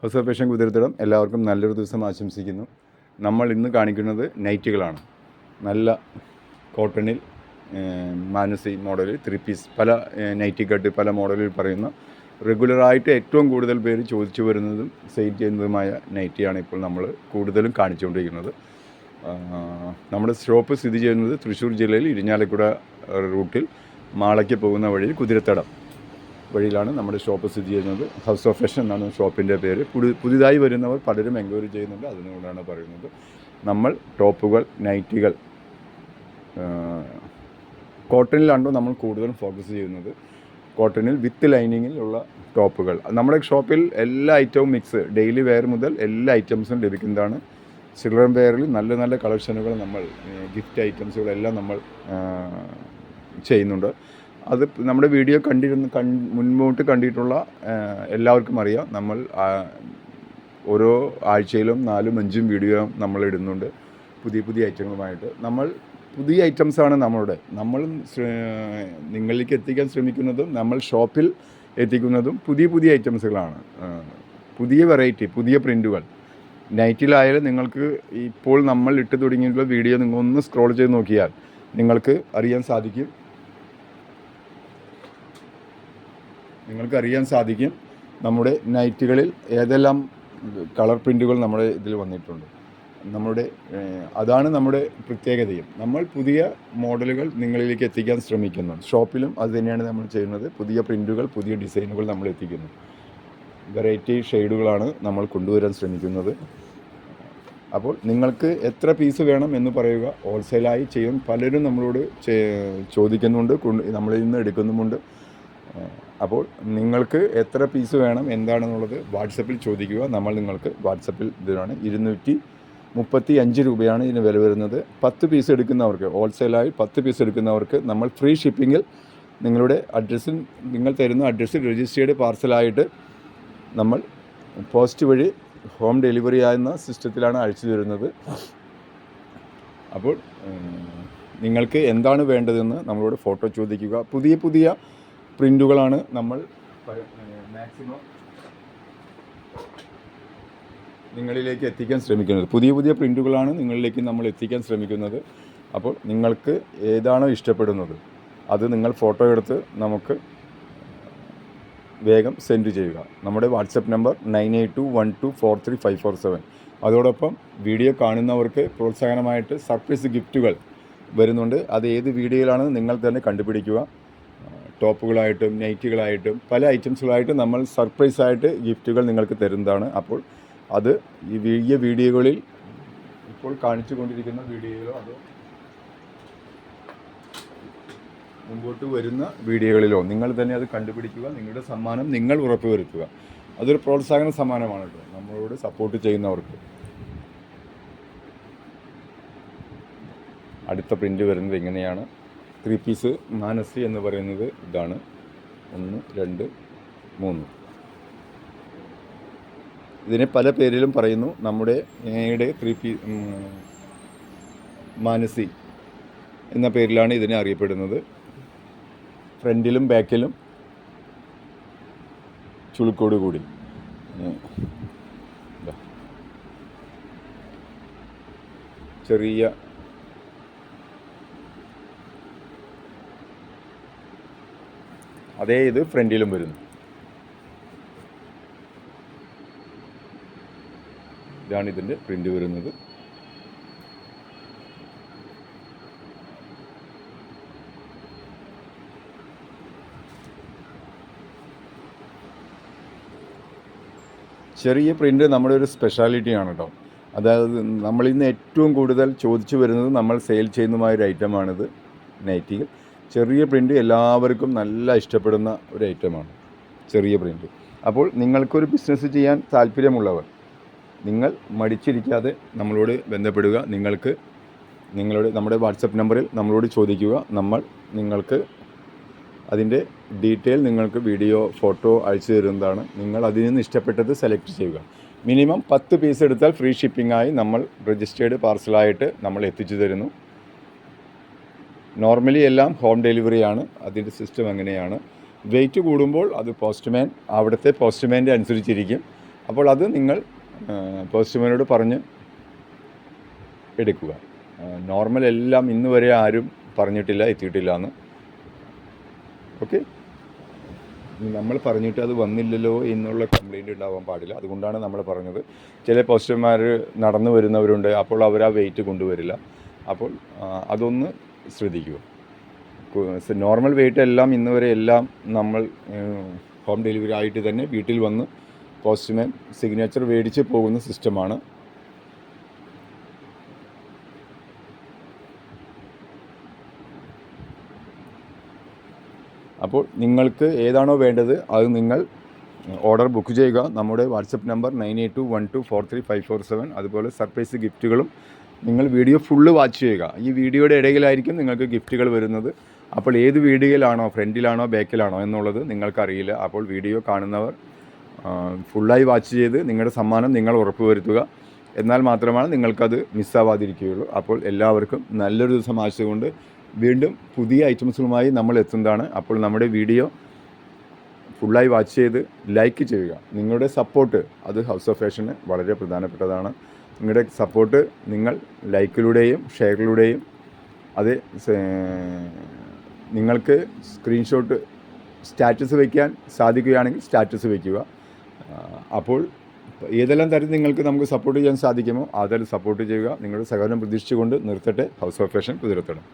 Observation കുതിരത്തിടം എല്ലാവർക്കും നല്ലൊരു ദിവസം ആശംസിക്കുന്നു. നമ്മൾ ഇന്ന് കാണിക്കുന്നത് നൈറ്റികളാണ്. നല്ല കോട്ടണിൽ മാനസി മോഡലിൽ 3 പീസ് പല നൈറ്റി കട്ട് പല മോഡലിൽ പറയുന്ന റെഗുലറായിട്ട് ഏറ്റവും കൂടുതൽ പേര് ചോദിച്ചു വരുന്നതും സെയിൽ ചെയ്യുന്നതുമായ നൈറ്റിയാണ് ഇപ്പോൾ നമ്മൾ കൂടുതലും കാണിച്ചുകൊണ്ടിരിക്കുന്നത്. നമ്മുടെ ഷോപ്പ് സ്ഥിതി ചെയ്യുന്നത് തൃശ്ശൂർ ജില്ലയിൽ ഇരിഞ്ഞാലക്കുട റൂട്ടിൽ മാളയ്ക്ക് പോകുന്ന വഴിയിൽ കുതിരത്തടം വഴിയിലാണ് നമ്മുടെ ഷോപ്പ് സ്ഥിതി ചെയ്യുന്നത്. ഹൗസ് ഓഫ് ഫാഷൻ എന്നാണ് ഷോപ്പിൻ്റെ പേര്. പുതിയതായി വരുന്നവർ പലരും എൻക്വയറി ചെയ്യുന്നുണ്ട്, അതിനുകൊണ്ടാണ് പറയുന്നത്. നമ്മൾ ടോപ്പുകൾ, നൈറ്റികൾ കോട്ടണിലാണോ നമ്മൾ കൂടുതലും ഫോക്കസ് ചെയ്യുന്നത്. കോട്ടണിൽ വിത്ത് ലൈനിങ്ങിലുള്ള ടോപ്പുകൾ നമ്മുടെ ഷോപ്പിൽ എല്ലാ ഐറ്റവും മിക്സ്, ഡെയിലി വെയർ മുതൽ എല്ലാ ഐറ്റംസും ലഭിക്കുന്നതാണ്. ചിൽഡ്രൻ വെയറിൽ നല്ല നല്ല കളക്ഷനുകൾ നമ്മൾ ഗിഫ്റ്റ് ഐറ്റംസുകളെല്ലാം നമ്മൾ ചെയ്യുന്നുണ്ട്. അത് നമ്മുടെ വീഡിയോ മുൻപോട്ട് കണ്ടിട്ടുള്ള എല്ലാവർക്കും അറിയാം. നമ്മൾ ഓരോ ആഴ്ചയിലും 4-5 വീഡിയോ നമ്മൾ ഇടുന്നുണ്ട് പുതിയ പുതിയ ഐറ്റങ്ങളുമായിട്ട്. നമ്മൾ പുതിയ ഐറ്റംസാണ് നമ്മൾ നിങ്ങളിലേക്ക് എത്തിക്കാൻ ശ്രമിക്കുന്നതും നമ്മൾ ഷോപ്പിൽ എത്തിക്കുന്നതും പുതിയ പുതിയ ഐറ്റംസുകളാണ്. പുതിയ വെറൈറ്റി, പുതിയ പ്രിൻറ്റുകൾ. നൈറ്റിലായാലും നിങ്ങൾക്ക് ഇപ്പോൾ നമ്മൾ ഇട്ട് തുടങ്ങിയിട്ടുള്ള വീഡിയോ നിങ്ങളൊന്ന് സ്ക്രോൾ ചെയ്ത് നോക്കിയാൽ നിങ്ങൾക്ക് അറിയാൻ സാധിക്കും നമ്മുടെ നൈറ്റുകളിൽ ഏതെല്ലാം കളർ പ്രിൻറ്റുകൾ നമ്മുടെ ഇതിൽ വന്നിട്ടുണ്ട്. അതാണ് നമ്മുടെ പ്രത്യേകതയും. നമ്മൾ പുതിയ മോഡലുകൾ നിങ്ങളിലേക്ക് എത്തിക്കാൻ ശ്രമിക്കുന്നു. ഷോപ്പിലും അത് തന്നെയാണ് നമ്മൾ ചെയ്യുന്നത്. പുതിയ പ്രിൻറ്റുകൾ, പുതിയ ഡിസൈനുകൾ നമ്മൾ എത്തിക്കുന്നു. വെറൈറ്റി ഷെയ്ഡുകളാണ് നമ്മൾ കൊണ്ടുവരാൻ ശ്രമിക്കുന്നത്. അപ്പോൾ നിങ്ങൾക്ക് എത്ര പീസ് വേണം എന്ന് പറയുക. ഹോൾസെയിലായി ചെയ്യും പലരും നമ്മളോട് ചോദിക്കുന്നുണ്ട്, നമ്മളിൽ നിന്ന് എടുക്കുന്നുമുണ്ട്. അപ്പോൾ നിങ്ങൾക്ക് എത്ര പീസ് വേണം എന്താണെന്നുള്ളത് വാട്സപ്പിൽ ചോദിക്കുക. നമ്മൾ നിങ്ങൾക്ക് വാട്സപ്പിൽ ഇതിനാണ് 235 രൂപയാണ് ഇതിന് വില വരുന്നത്. 10 പീസ് എടുക്കുന്നവർക്ക്, ഹോൾസെയിലായി 10 പീസ് എടുക്കുന്നവർക്ക് നമ്മൾ ഫ്രീ ഷിപ്പിങ്ങിൽ നിങ്ങളുടെ അഡ്രസ്സിൽ, നിങ്ങൾ തരുന്ന അഡ്രസ്സിൽ രജിസ്റ്റേർഡ് പാർസലായിട്ട് നമ്മൾ പോസ്റ്റ് വഴി ഹോം ഡെലിവറി ആകുന്ന സിസ്റ്റത്തിലാണ് അയച്ചു തരുന്നത്. അപ്പോൾ നിങ്ങൾക്ക് എന്താണ് വേണ്ടതെന്ന് നമ്മളോട് ഫോട്ടോ ചോദിക്കുക. പുതിയ പുതിയ പ്രിൻറ്റുകളാണ് നമ്മൾ മാക്സിമം നിങ്ങളിലേക്ക് എത്തിക്കാൻ ശ്രമിക്കുന്നത്. പുതിയ പുതിയ പ്രിൻറ്റുകളാണ് നിങ്ങളിലേക്ക് നമ്മൾ എത്തിക്കാൻ ശ്രമിക്കുന്നത്. അപ്പോൾ നിങ്ങൾക്ക് ഏതാണോ ഇഷ്ടപ്പെടുന്നത് അത് നിങ്ങൾ ഫോട്ടോ എടുത്ത് നമുക്ക് വേഗം സെൻഡ് ചെയ്യുക. നമ്മുടെ വാട്സപ്പ് നമ്പർ 9821243547. അതോടൊപ്പം വീഡിയോ കാണുന്നവർക്ക് പ്രോത്സാഹനമായിട്ട് സർപ്രൈസ് ഗിഫ്റ്റുകൾ വരുന്നുണ്ട്. അത് ഏത് വീഡിയോയിലാണെന്ന് നിങ്ങൾ തന്നെ കണ്ടുപിടിക്കുക. ടോപ്പുകളായിട്ടും നൈറ്റികളായിട്ടും പല ഐറ്റംസുകളായിട്ടും നമ്മൾ സർപ്രൈസായിട്ട് ഗിഫ്റ്റുകൾ നിങ്ങൾക്ക് തരുന്നതാണ്. അപ്പോൾ അത് ഈ വീഡിയോകളിൽ ഇപ്പോൾ കാണിച്ചു കൊണ്ടിരിക്കുന്ന വീഡിയോയിലോ അതോ മുമ്പോട്ട് വരുന്ന വീഡിയോകളിലോ നിങ്ങൾ തന്നെ അത് കണ്ടുപിടിക്കുക. നിങ്ങളുടെ സമ്മാനം നിങ്ങൾ ഉറപ്പുവരുത്തുക. അതൊരു പ്രോത്സാഹന സമ്മാനമാണ് കേട്ടോ നമ്മളോട് സപ്പോർട്ട് ചെയ്യുന്നവർക്ക്. അടുത്ത പ്രിൻ്റ് വരുന്നത് എങ്ങനെയാണ്? 3 പീസ് മാനസി എന്ന് പറയുന്നത് ഇതാണ്. 1, 2, 3. ഇതിനെ പല പേരിലും പറയുന്നു. നമ്മുടെ 3 പീസ് മാനസി എന്ന പേരിലാണ് ഇതിനെ അറിയപ്പെടുന്നത്. ഫ്രണ്ടിലും ബാക്കിലും ചുളുക്കോട് കൂടി ചെറിയ അതേ ഇത് ഫ്രണ്ടിലും വരുന്നു. ഇതാണ് ഇതിൻ്റെ പ്രിൻ്റ് വരുന്നത്. ചെറിയ പ്രിൻ്റ് നമ്മുടെ ഒരു സ്പെഷ്യാലിറ്റിയാണ് കേട്ടോ. അതായത് നമ്മളിന്ന് ഏറ്റവും കൂടുതൽ ചോദിച്ചു വരുന്നത്, നമ്മൾ സെയിൽ ചെയ്യുന്നതുമായൊരു ഐറ്റമാണിത്, നൈറ്റികൾ. ചെറിയ പ്രിൻ്റ് എല്ലാവർക്കും നല്ല ഇഷ്ടപ്പെടുന്ന ഒരു ഐറ്റമാണ് ചെറിയ പ്രിൻ്റ്. അപ്പോൾ നിങ്ങൾക്കൊരു ബിസിനസ് ചെയ്യാൻ താല്പര്യമുള്ളവർ നിങ്ങൾ മടിച്ചിരിക്കാതെ നമ്മളോട് ബന്ധപ്പെടുക. നമ്മുടെ വാട്സപ്പ് നമ്പറിൽ നമ്മളോട് ചോദിക്കുക. നമ്മൾ നിങ്ങൾക്ക് അതിൻ്റെ ഡീറ്റെയിൽ നിങ്ങൾക്ക് വീഡിയോ, ഫോട്ടോ അയച്ചു തരുന്നതാണ്. നിങ്ങൾ അതിൽ നിന്ന് ഇഷ്ടപ്പെട്ടത് സെലക്ട് ചെയ്യുക. മിനിമം 10 പീസ് എടുത്താൽ ഫ്രീ ഷിപ്പിംഗായി നമ്മൾ രജിസ്റ്റേർഡ് പാർസലായിട്ട് നമ്മൾ എത്തിച്ചു തരുന്നു. നോർമലി എല്ലാം ഹോം ഡെലിവറിയാണ്. അതിൻ്റെ സിസ്റ്റം അങ്ങനെയാണ്. വെയിറ്റ് കൂടുമ്പോൾ അത് അവിടുത്തെ പോസ്റ്റ്മാൻ്റെ അനുസരിച്ചിരിക്കും. അപ്പോൾ അത് നിങ്ങൾ പോസ്റ്റ്മാനോട് പറഞ്ഞ് എടുക്കുക. നോർമൽ എല്ലാം ഇന്ന് വരെ ആരും പറഞ്ഞിട്ടില്ല, എത്തിയിട്ടില്ല എന്ന്. ഓക്കെ, നമ്മൾ പറഞ്ഞിട്ട് അത് വന്നില്ലല്ലോ എന്നുള്ള കംപ്ലയിൻറ്റ് ഉണ്ടാവാൻ പാടില്ല. അതുകൊണ്ടാണ് നമ്മൾ പറഞ്ഞത്. ചില പോസ്റ്റർമാർ നടന്നു വരുന്നവരുണ്ട്, അപ്പോൾ അവർ ആ വെയിറ്റ് കൊണ്ടുവരില്ല. അപ്പോൾ അതൊന്ന് ശ്രദ്ധിക്കുക. നോർമൽ വെയിറ്റ് എല്ലാം ഇന്ന് വരെ എല്ലാം നമ്മൾ ഹോം ഡെലിവറി ആയിട്ട് തന്നെ വീട്ടിൽ വന്ന് പോസ്റ്റ്മാൻ സിഗ്നേച്ചർ മേടിച്ച് പോകുന്ന സിസ്റ്റമാണ്. അപ്പോൾ നിങ്ങൾക്ക് ഏതാണോ വേണ്ടത് അത് നിങ്ങൾ ഓർഡർ ബുക്ക് ചെയ്യുക. നമ്മുടെ വാട്സപ്പ് നമ്പർ 9821243547. അതുപോലെ സർപ്രൈസ് ഗിഫ്റ്റുകളും നിങ്ങൾ വീഡിയോ ഫുള്ള് വാച്ച് ചെയ്യുക. ഈ വീഡിയോയുടെ ഇടയിലായിരിക്കും നിങ്ങൾക്ക് ഗിഫ്റ്റുകൾ വരുന്നത്. അപ്പോൾ ഏത് വീഡിയോയിലാണോ, ഫ്രണ്ടിലാണോ ബാക്കിലാണോ എന്നുള്ളത് നിങ്ങൾക്കറിയില്ല. അപ്പോൾ വീഡിയോ കാണുന്നവർ ഫുള്ളായി വാച്ച് ചെയ്ത് നിങ്ങളുടെ സമ്മാനം നിങ്ങൾ ഉറപ്പുവരുത്തുക. എന്നാൽ മാത്രമാണ് നിങ്ങൾക്കത് മിസ്സാവാതിരിക്കുകയുള്ളൂ. അപ്പോൾ എല്ലാവർക്കും നല്ലൊരു ദിവസം ആശിച്ചുകൊണ്ട് വീണ്ടും പുതിയ ഐറ്റംസുമായി നമ്മൾ എത്തുന്നതാണ്. അപ്പോൾ നമ്മുടെ വീഡിയോ ഫുള്ളായി വാച്ച് ചെയ്ത് ലൈക്ക് ചെയ്യുക. നിങ്ങളുടെ സപ്പോർട്ട് അത് ഹൗസ് ഓഫ് ഫാഷന് വളരെ പ്രധാനപ്പെട്ടതാണ്. നിങ്ങളുടെ സപ്പോർട്ട് നിങ്ങൾ ലൈക്കിലൂടെയും ഷെയറിലൂടെയും അത് നിങ്ങൾക്ക് സ്ക്രീൻഷോട്ട് സ്റ്റാറ്റസ് വയ്ക്കാൻ സാധിക്കുകയാണെങ്കിൽ സ്റ്റാറ്റസ് വയ്ക്കുക. അപ്പോൾ ഏതെല്ലാം തരത്തിൽ നമുക്ക് സപ്പോർട്ട് ചെയ്യാൻ സാധിക്കുമോ അതെല്ലാം സപ്പോർട്ട് ചെയ്യുക. നിങ്ങളുടെ സഹകരണം പ്രതീക്ഷിച്ചുകൊണ്ട് നിർത്തട്ടെ. House of fashion കുതിരത്തണം.